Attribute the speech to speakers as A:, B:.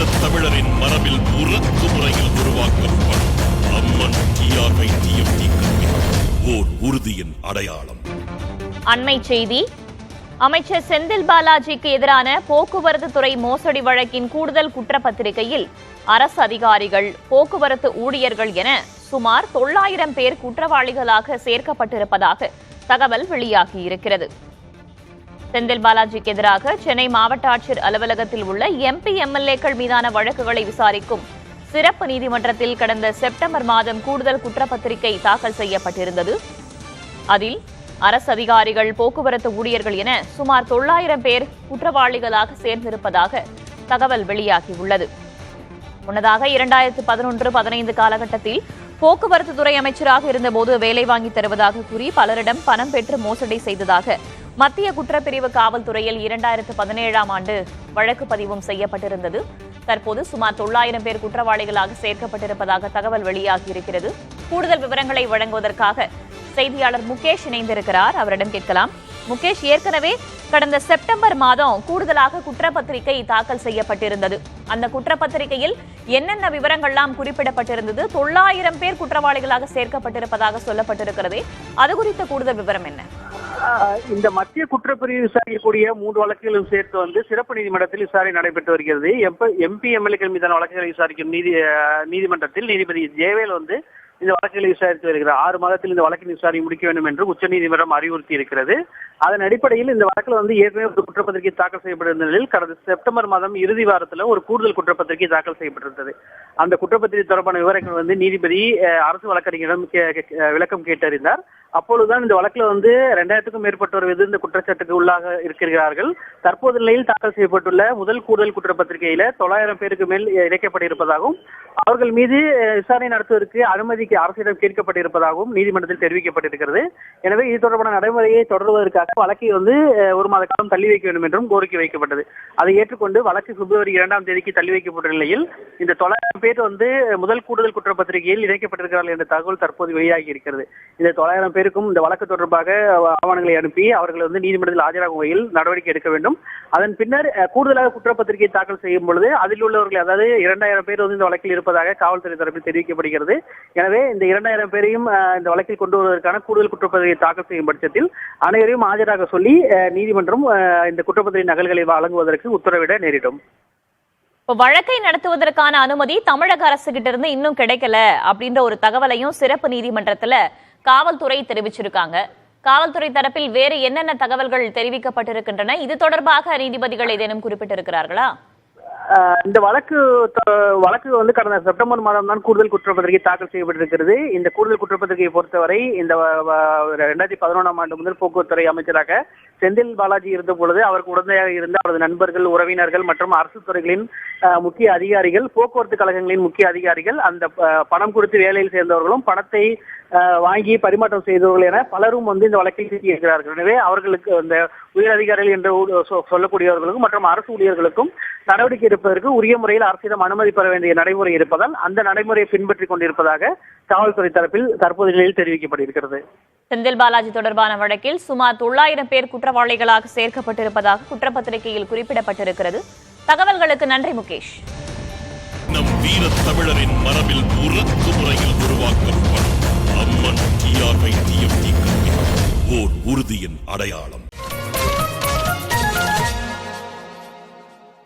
A: வீரத் தமிழரின் மரபில் உறக்கு முறையில் உருவாக்கப்படும் அம்மன் டிஆர்ஐ டிஎம்டி கல்வி ஓர் உறுதியின் அடையாளம்.
B: அண்மை செய்தி. அமைச்சர் செந்தில் பாலாஜிக்கு எதிரான போக்குவரத்து துறை மோசடி வழக்கின் கூடுதல் குற்றப்பத்திரிகையில் அரசு அதிகாரிகள், போக்குவரத்து ஊழியர்கள் என சுமார் 900 பேர் குற்றவாளிகளாக சேர்க்கப்பட்டிருப்பதாக தகவல் வெளியாகியிருக்கிறது. செந்தில் பாலாஜிக்கு எதிராக சென்னை மாவட்ட ஆட்சியர் அலுவலகத்தில் உள்ள எம்பி எம்எல்ஏக்கள் மீதான வழக்குகளை விசாரிக்கும் சிறப்பு நீதிமன்றத்தில் கடந்த செப்டம்பர் மாதம் கூடுதல் குற்றப்பத்திரிகை தாக்கல் செய்யப்பட்டிருந்தது. அதில் அரசு அதிகாரிகள், போக்குவரத்து ஊழியர்கள் என சுமார் 900 பேர் குற்றவாளிகளாக சேர்ந்திருப்பதாக தகவல் வெளியாகியுள்ளது. முன்னதாக 2011-15 காலகட்டத்தில் போக்குவரத்து துறை அமைச்சராக இருந்தபோது வேலை வாங்கி தருவதாக கூறி பலரிடம் பணம் பெற்று மோசடி செய்ததாக மத்திய குற்றப்பிரிவு காவல்துறையில் 2017ஆம் ஆண்டு வழக்கு பதிவும் செய்யப்பட்டிருந்தது. தற்போது சுமார் 900 பேர் குற்றவாளிகளாக சேர்க்கப்பட்டிருப்பதாக தகவல் வெளியாகியிருக்கிறது. கூடுதல் விவரங்களை வழங்குவதற்காக செய்தியாளர் முகேஷ் இணைந்திருக்கிறார். அவரிடம் கேட்கலாம். முகேஷ், ஏற்கனவே கடந்த செப்டம்பர் மாதம் கூடுதலாக குற்றப்பத்திரிகை தாக்கல் செய்யப்பட்டிருந்தது. அந்த குற்றப்பத்திரிகையில் என்னென்ன விவரங்கள்லாம் குறிப்பிடப்பட்டிருந்தது? 900 பேர் குற்றவாளிகளாக சேர்க்கப்பட்டிருப்பதாக சொல்லப்பட்டிருக்கிறதே, அது குறித்த கூடுதல் விவரம் என்ன?
C: இந்த மத்திய குற்றப்பிரிவு விசாரிக்கக்கூடிய 3 வழக்குகளும் சேர்த்து சிறப்பு நீதிமன்றத்தில் விசாரணை நடைபெற்று வருகிறது. எம்பி எம்எல்ஏக்கள் மீதான வழக்குகளை விசாரிக்கும் நீதிமன்றத்தில் நீதிபதி ஜேவேல் இந்த வழக்குகளை விசாரித்து வருகிறார். 6 மாதத்தில் இந்த வழக்கின் விசாரணை முடிக்க வேண்டும் என்று உச்சநீதிமன்றம் அறிவுறுத்தி இருக்கிறது. அதன் அடிப்படையில் இந்த வழக்கில் ஏற்கனவே ஒரு குற்றப்பத்திரிகை தாக்கல் செய்யப்பட்டிருந்த நிலையில் கடந்த செப்டம்பர் மாதம் இறுதி வாரத்தில் ஒரு கூடுதல் குற்றப்பத்திரிகை தாக்கல் செய்யப்பட்டிருந்தது. அந்த குற்றப்பத்திரிகை தொடர்பான விவரங்கள் நீதிபதி அரசு வழக்கறிஞரிடம் விளக்கம் கேட்டறிந்தார். அப்பொழுதுதான் இந்த வழக்கில் 2000க்கும் மேற்பட்டோர் மீது இந்த குற்றச்சாட்டுக்கு உள்ளாக இருக்கிறார்கள். தற்போது நிலையில் தாக்கல் செய்யப்பட்டுள்ள முதல் கூடுதல் குற்றப்பத்திரிகையில 900 பேருக்கு மேல் இணைக்கப்பட்டிருப்பதாகவும் அவர்கள் மீது விசாரணை நடத்துவதற்கு அனுமதிக்கு அரசிடம் கேட்கப்பட்டிருப்பதாகவும் நீதிமன்றத்தில் தெரிவிக்கப்பட்டிருக்கிறது. எனவே இது தொடர்பான நடைமுறையை தொடர்வதற்காக வழக்கை 1 மாத காலம் தள்ளி வைக்க வேண்டும் என்றும் கோரிக்கை வைக்கப்பட்டது. அதை ஏற்றுக்கொண்டு வழக்கு பிப்ரவரி 2ஆம் தேதிக்கு தள்ளி வைக்கப்பட்ட நிலையில் இந்த 900 பேர் முதல் கூடுதல் குற்றப்பத்திரிகையில் இணைக்கப்பட்டிருக்கிறார்கள் என்ற தகவல் தற்போது வெளியாகி இருக்கிறது. இந்த 900 பேருக்கும் இந்த வழக்கு தொடர்பாக ஆவணங்களை அனுப்பி அவர்கள் நீதிமன்றத்தில் ஆஜராகும் வகையில் நடவடிக்கை எடுக்க வேண்டும். அதன் பின்னர் கூடுதலாக குற்றப்பத்திரிகை தாக்கல் செய்யும் பொழுது அதில் உள்ளவர்கள், அதாவது 2000 பேர் இந்த வழக்கில் இருப்பதாக காவல்துறை தரப்பில் தெரிவிக்கப்படுகிறது. எனவே இந்த 2000 பேரையும் இந்த வழக்கில் கொண்டு வருவதற்கான கூடுதல் குற்றப்பத்திரிகை தாக்கல் செய்யும் பட்சத்தில் அனைவரையும் ஆஜராக சொல்லி நீதிமன்றம் இந்த குற்றப்பத்திரிகை நகல்களை வழங்குவதற்கு உத்தரவிட நேரிடும்.
B: வழக்கை நடத்துவதற்கான அனுமதி தமிழக அரசு கிட்ட இருந்து இன்னும் கிடைக்கல அப்படின்ற ஒரு தகவலையும் சிறப்பு நீதிமன்றத்துல காவல்துறை தெரிவிச்சிருக்காங்க. காவல்துறை தரப்பில் வேறு என்னென்ன தகவல்கள் தெரிவிக்கப்பட்டிருக்கின்றன? இது தொடர்பாக நீதிபதிகள் ஏதேனும் குறிப்பிட்டிருக்கிறார்களா?
C: இந்த வழக்கு கடந்த செப்டம்பர் மாதம் தான் கூடுதல் குற்றப்பத்திரிகை தாக்கல் செய்யப்பட்டிருக்கிறது. இந்த கூடுதல் குற்றப்பத்திரிகையை பொறுத்தவரை இந்த 2011ஆம் ஆண்டு முதல் போக்குவரத்துறை அமைச்சராக செந்தில் பாலாஜி இருந்த பொழுது அவருக்கு உடந்தையாக இருந்த அவரது நண்பர்கள், உறவினர்கள் மற்றும் அரசு துறைகளின் முக்கிய அதிகாரிகள், போக்குவரத்து கழகங்களின் முக்கிய அதிகாரிகள், அந்த பணம் கொடுத்து வேலையில் சேர்ந்தவர்களும் பணத்தை வாங்கி பரிமாற்றம் செய்தவர்கள் என பலரும் இந்த வழக்கில் சிக்கியிருக்கிறார்கள். எனவே அவர்களுக்கு இந்த உயர் அதிகாரிகள் என்று சொல்லக்கூடியவர்களுக்கும் மற்றும் அரசு ஊழியர்களுக்கும் நடவடிக்கை எடுப்பதற்கு உரிய முறையில் அரசிடம் அனுமதி பெற வேண்டிய நடைமுறை இருப்பதால் அந்த நடைமுறையை பின்பற்றிக் கொண்டிருப்பதாக காவல்துறை தரப்பில் தற்போது நிலையில் தெரிவிக்கப்பட்டிருக்கிறது.
B: செந்தில் பாலாஜி தொடர்பான வழக்கில் சுமார் 900 பேர் குற்றவாளிகளாக சேர்க்கப்பட்டிருப்பதாக குற்றப்பத்திரிகையில் குறிப்பிடப்பட்டிருக்கிறது. தகவல்களுக்கு நன்றி முகேஷ்.
A: நம் வீரத் தமிழரின் மரபில் உறக்கு முறையில் உருவாக்கப்படும் அம்மன் டிஆர்ஐ டிஎம்டி கல்வி ஓர் உறுதியின் அடையாளம்.